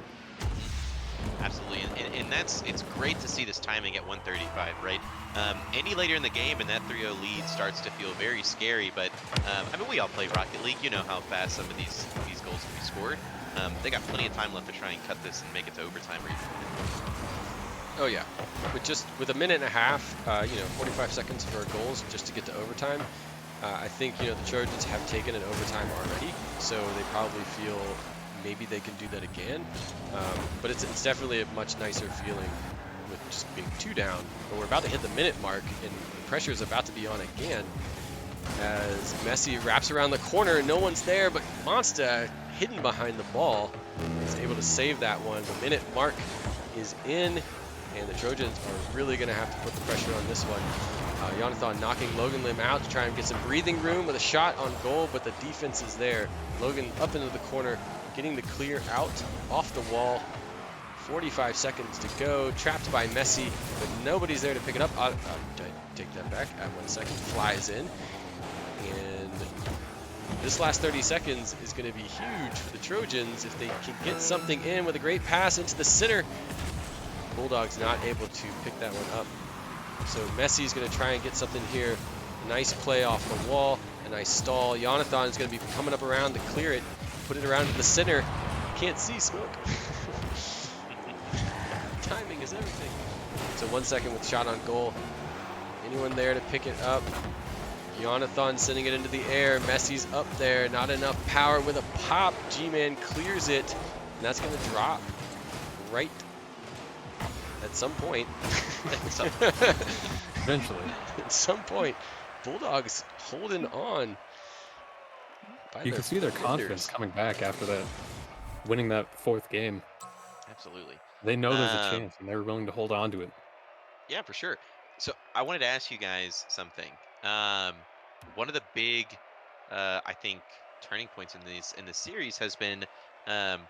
Absolutely, and it's great to see this timing at 135, right? Any later in the game and that 3-0 lead starts to feel very scary, but I mean, we all play Rocket League. You know how fast some of these goals can be scored. They got plenty of time left to try and cut this and make it to overtime or even. Oh yeah, with a minute and a half, 45 seconds for goals just to get to overtime. I think the Trojans have taken an overtime already, so they probably feel maybe they can do that again. But it's definitely a much nicer feeling with just being 2 down. But we're about to hit the minute mark, and the pressure is about to be on again as Messi wraps around the corner. No one's there, but Monsta, hidden behind the ball, is able to save that one. The minute mark is in, and the Trojans are really going to have to put the pressure on this one. Jonathan knocking Logan Lim out to try and get some breathing room with a shot on goal, but the defense is there. Logan up into the corner, getting the clear out off the wall. 45 seconds to go, trapped by Messi, but nobody's there to pick it up. Take that back at 1 second, flies in. And this last 30 seconds is going to be huge for the Trojans if they can get something in with a great pass into the center. Bulldogs not able to pick that one up. So Messi's going to try and get something here. Nice play off the wall, a nice stall. Jonathan is going to be coming up around to clear it, put it around to the center. Can't see smoke. Timing is everything. So 1 second with shot on goal. Anyone there to pick it up? Jonathan sending it into the air. Messi's up there. Not enough power with a pop. G-Man clears it. And that's going to drop right at some point. Eventually. At some point. Bulldogs holding on. You can see their confidence coming back after that, winning that 4th game. Absolutely. They know there's a chance, and they're willing to hold on to it. Yeah, for sure. So I wanted to ask you guys something. One of the big, I think, turning points in this series has been,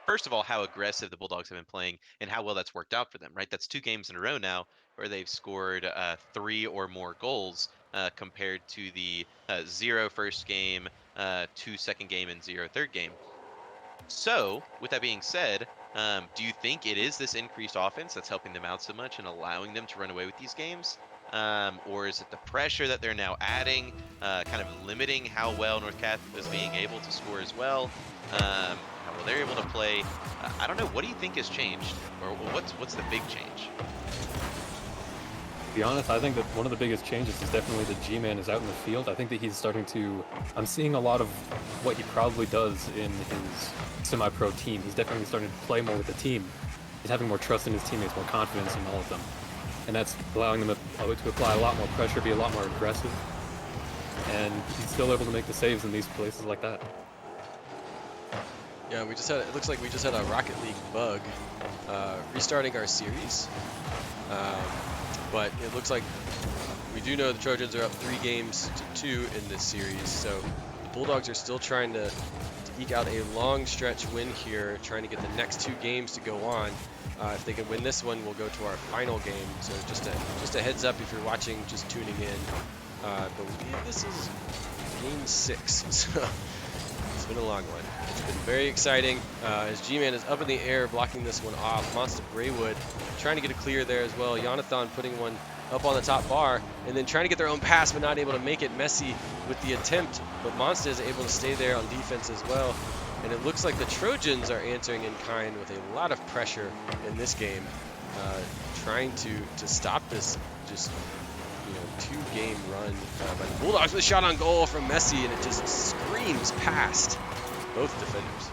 first of all, how aggressive the Bulldogs have been playing and how well that's worked out for them. Right, that's 2 games in a row now where they've scored 3 or more goals, compared to the 0 first game, 2 second game, and 0 third game. So, with that being said, do you think it is this increased offense that's helping them out so much and allowing them to run away with these games? Or is it the pressure that they're now adding, kind of limiting how well North Catholic is being able to score as well? How well they're able to play? I don't know. What do you think has changed? Or what's the big change? To be honest, I think that one of the biggest changes is definitely that G-Man is out in the field. I think that he's starting to... I'm seeing a lot of what he probably does in his semi-pro team. He's definitely starting to play more with the team. He's having more trust in his teammates, more confidence in all of them. And that's allowing them to apply a lot more pressure, be a lot more aggressive. And he's still able to make the saves in these places like that. Yeah, it looks like we just had a Rocket League bug restarting our series. But it looks like we do know the Trojans are up 3 games to 2 in this series. So the Bulldogs are still trying to eke out a long stretch win here, trying to get the next 2 games to go on. If they can win this one, we'll go to our final game. So just a heads up if you're watching, just tuning in. I believe this is game 6. So been a long one. It's been very exciting as G-Man is up in the air blocking this one off. Monster Braywood trying to get a clear there as well. Jonathan putting one up on the top bar and then trying to get their own pass but not able to make it. Messi with the attempt, but Monster is able to stay there on defense as well. And it looks like the Trojans are answering in kind with a lot of pressure in this game, trying to stop this just 2-game run by the Bulldogs with a shot on goal from Messi, and it just screams past both defenders.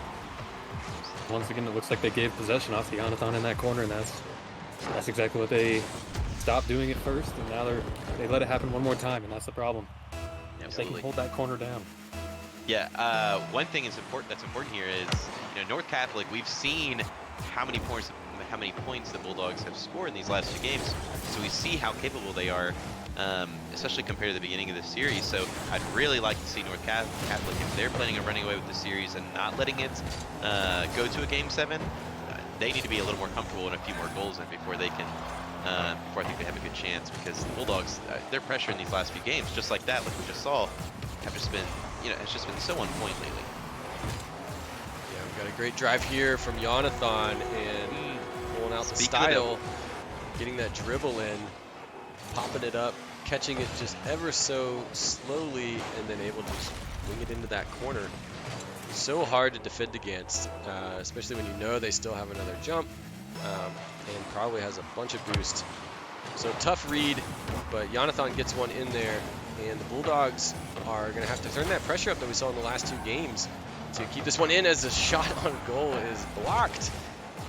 Once again, it looks like they gave possession off to Jonathan in that corner, and that's exactly what they stopped doing at first, and now they let it happen one more time, and that's the problem. Absolutely. They can hold that corner down. Yeah, one thing that's important here is, North Catholic, we've seen how many points the Bulldogs have scored in these last 2 games, so we see how capable they are, especially compared to the beginning of the series. So I'd really like to see North Catholic, if they're planning on running away with the series and not letting it go to a Game 7, they need to be a little more comfortable in a few more goals in before they can, before I think they have a good chance, because the Bulldogs, their pressure in these last few games, just like that, like we just saw, have just been, it's just been so on point lately. Yeah, we've got a great drive here from Jonathan and pulling out the style, getting that dribble in, popping it up, catching it just ever so slowly, and then able to just wing it into that corner. So hard to defend against, especially when you know they still have another jump and probably has a bunch of boost. So tough read, but Jonathan gets one in there, and the Bulldogs are going to have to turn that pressure up that we saw in the last 2 games to keep this one in, as the shot on goal is blocked.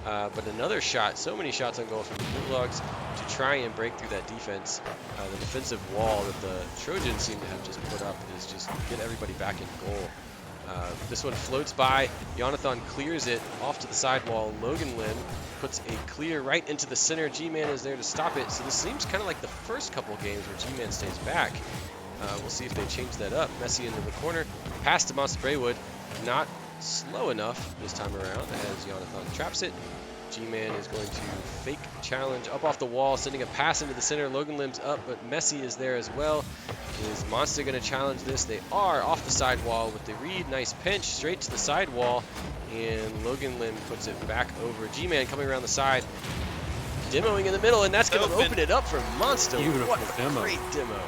But another shot, so many shots on goal from the Bulldogs to try and break through that defense. The defensive wall that the Trojans seem to have just put up is just get everybody back in goal. This one floats by. Jonathan clears it off to the side wall. Logan Lim puts a clear right into the center. G-Man is there to stop it. So this seems kind of like the first couple games where G-Man stays back. We'll see if they change that up. Messi into the corner. Pass to Monster Braywood. Not slow enough this time around as Jonathan traps it. G-Man is going to fake challenge up off the wall, sending a pass into the center. Logan Lim's up, but Messi is there as well. Is Monster going to challenge this? They are off the side wall with the read. Nice pinch straight to the side wall, and Logan Lim puts it back over. G-Man coming around the side, demoing in the middle, and that's going to open it up for Monster. Beautiful what a demo. great demo.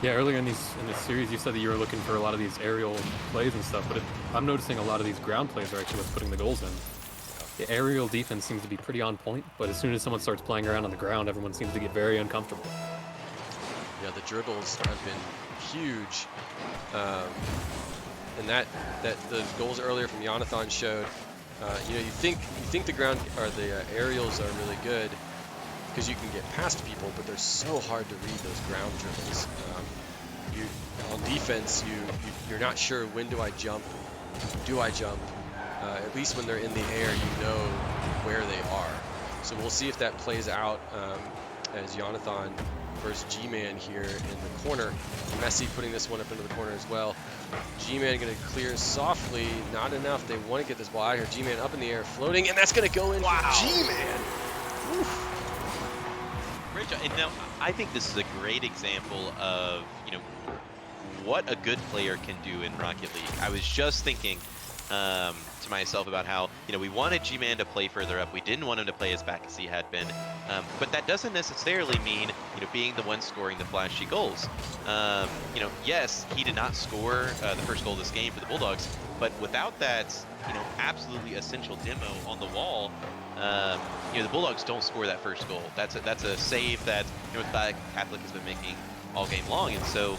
Yeah, earlier in this series, you said that you were looking for a lot of these aerial plays and stuff, but I'm noticing a lot of these ground plays are actually what's putting the goals in. The aerial defense seems to be pretty on point, but as soon as someone starts playing around on the ground, everyone seems to get very uncomfortable. Yeah, the dribbles have been huge, and that the goals earlier from Jonathan showed. You think the ground or the aerials are really good because you can get past people, but they're so hard to read those ground dribbles. On defense, you're not sure when do I jump, do I jump? At least when they're in the air, you know where they are. So we'll see if that plays out as Jonathan versus G-Man here in the corner. Messi putting this one up into the corner as well. G-Man going to clear softly, not enough. They want to get this ball out here. G-Man up in the air, floating, and that's going to go in for G-Man. Great job. And now I think this is a great example of what a good player can do in Rocket League. I was just thinking to myself about how we wanted G-Man to play further up. We didn't want him to play as back as he had been, but that doesn't necessarily mean being the one scoring the flashy goals. Yes, he did not score the first goal of this game for the Bulldogs, but without that absolutely essential demo on the wall, the Bulldogs don't score that first goal. That's a save that North Catholic has been making all game long, and so.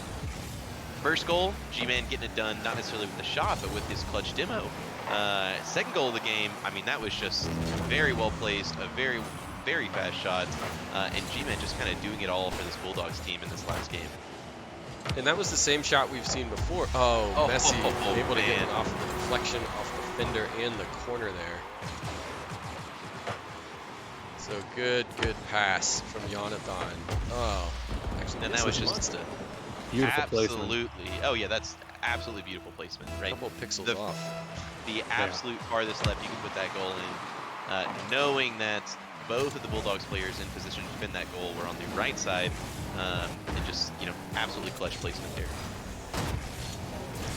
First goal, G-Man getting it done, not necessarily with the shot, but with his clutch demo. Second goal of the game, I mean, that was just very well placed, a very, very fast shot, and G-Man just kind of doing it all for this Bulldogs team in this last game. And that was the same shot we've seen before. Messi able to get it off the deflection, off the fender and the corner there. So good pass from Jonathan. Actually, and that was just Monster. Beautiful absolutely placement. Oh yeah, that's absolutely beautiful placement, right? A couple pixels off. The absolute farthest left you can put that goal in, knowing that both of the Bulldogs players in position to defend that goal were on the right side, and just absolutely clutch placement there.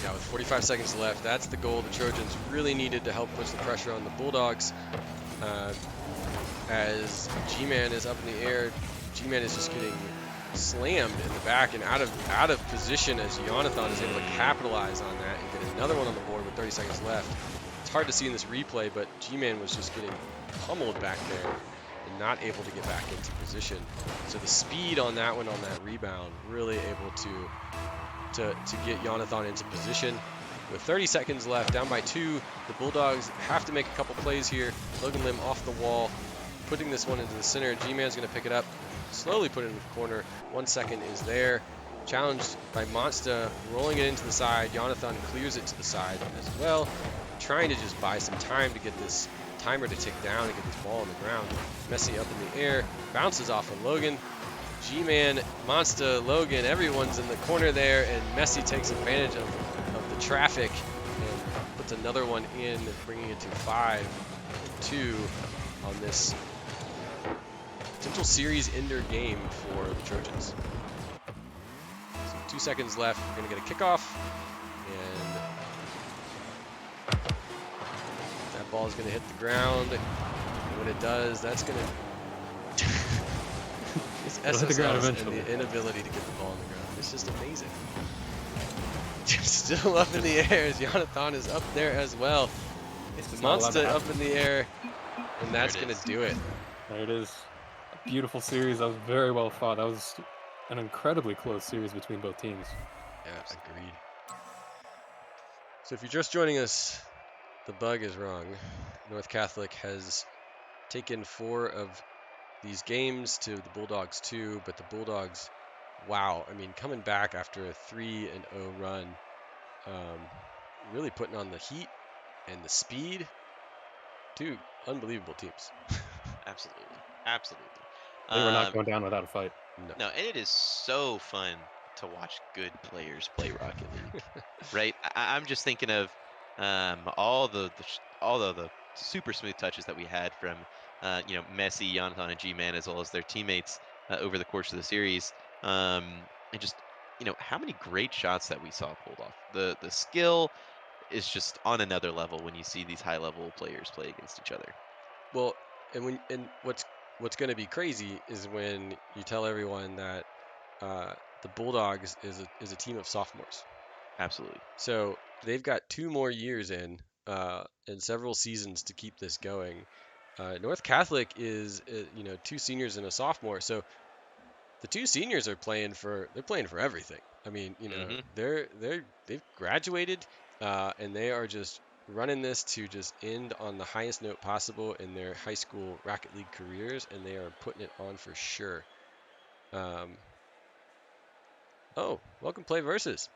Yeah, with 45 seconds left, that's the goal the Trojans really needed to help push the pressure on the Bulldogs. As G-Man is up in the air, G-Man is just getting slammed in the back and out of position as Jonathan is able to capitalize on that and get another one on the board with 30 seconds left. It's hard to see in this replay, but G-Man was just getting pummeled back there and not able to get back into position. So the speed on that one, on that rebound, really able to get Jonathan into position. With 30 seconds left, down by 2, the Bulldogs have to make a couple plays here. Logan Lim off the wall, putting this one into the center. G-Man's going to pick it up, slowly put it in the corner. 1 second is there. Challenged by Monsta, rolling it into the side. Jonathan clears it to the side as well, trying to just buy some time to get this timer to tick down and get this ball on the ground. Messi up in the air, bounces off of Logan. G-Man, Monsta, Logan, everyone's in the corner there, and Messi takes advantage of the traffic and puts another one in, bringing it to 5-2 on this potential series ender game for the Trojans. So 2 seconds left, we're going to get a kickoff, and that ball is going to hit the ground, and when it does, that's going to... It's SSLs and the inability to get the ball on the ground. It's just amazing. Still up in the air as Jonathan is up there as well. Monsta up in the air, and that's going to do it. There it is. A beautiful series. That was very well fought. That was an incredibly close series between both teams. Yeah, agreed. So if you're just joining us, the bug is wrong. North Catholic has taken 4 of these games to the Bulldogs 2, but the Bulldogs, wow, I mean, coming back after a 3-0 run, really putting on the heat and the speed. 2 unbelievable teams. Absolutely. Absolutely. They were not going down without a fight. No, and it is so fun to watch good players play Rocket League, right? I'm just thinking of all the super smooth touches that we had from Messi, Jonathan, and G-Man, as well as their teammates over the course of the series, and just how many great shots that we saw pulled off. The skill is just on another level when you see these high-level players play against each other. Well, and what's going to be crazy is when you tell everyone that the Bulldogs is a team of sophomores. Absolutely. So they've got 2 more years in and several seasons to keep this going. North Catholic is 2 seniors and a sophomore. So the 2 seniors are playing for everything. I mean, they've graduated and they are just running this to just end on the highest note possible in their high school Rocket League careers, and they are putting it on for sure. Oh, welcome Play Versus.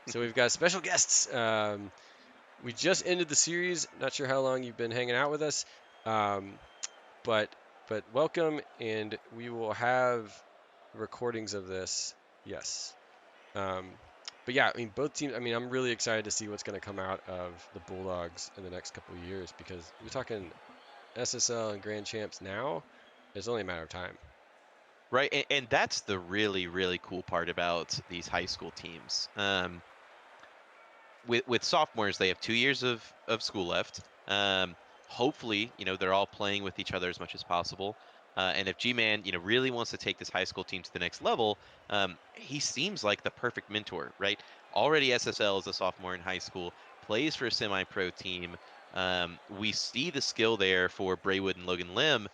So we've got special guests. We just ended the series. Not sure how long you've been hanging out with us, but welcome, and we will have recordings of this. Yes. But yeah, I mean, both teams. I mean, I'm really excited to see what's going to come out of the Bulldogs in the next couple of years, because we're talking SSL and Grand Champs now. It's only a matter of time. Right, and that's the really, really cool part about these high school teams. With sophomores, they have 2 years of school left. Hopefully, they're all playing with each other as much as possible. And if G-Man, really wants to take this high school team to the next level, he seems like the perfect mentor, right? Already SSL as a sophomore in high school, plays for a semi-pro team. We see the skill there for Braywood and Logan Lim.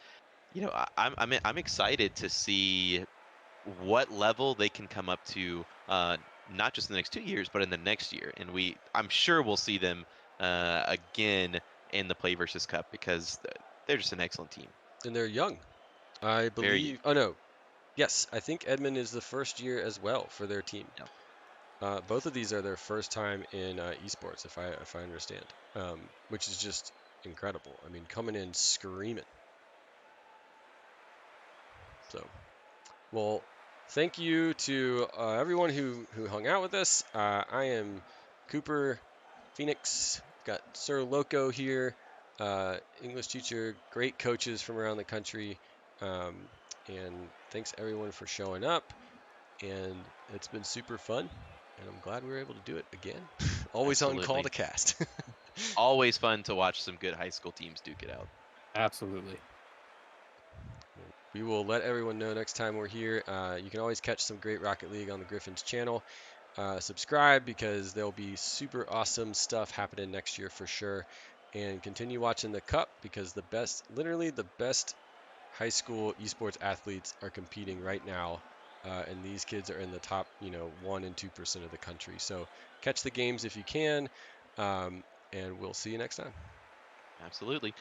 I'm excited to see what level they can come up to, not just in the next 2 years, but in the next year. And I'm sure we'll see them again in the PlayVS Cup, because they're just an excellent team. And they're young, I believe. Oh no, yes, I think Edmond is the first year as well for their team. Yeah. Both of these are their first time in esports, if I understand, which is just incredible. I mean, coming in screaming. So, well, thank you to everyone who hung out with us. I am Cooper Phoenix. Got Sir Loco here, English teacher, great coaches from around the country, and thanks everyone for showing up. And it's been super fun. and I'm glad we were able to do it again. Always on call Absolutely. to cast. Always fun to watch some good high school teams duke it out. Absolutely. We will let everyone know next time we're here. You can always catch some great Rocket League on the Griffins channel. Subscribe because there'll be super awesome stuff happening next year for sure. And continue watching the Cup because literally the best high school esports athletes are competing right now. And these kids are in the top, 1 and 2% of the country. So catch the games if you can. And we'll see you next time. Absolutely.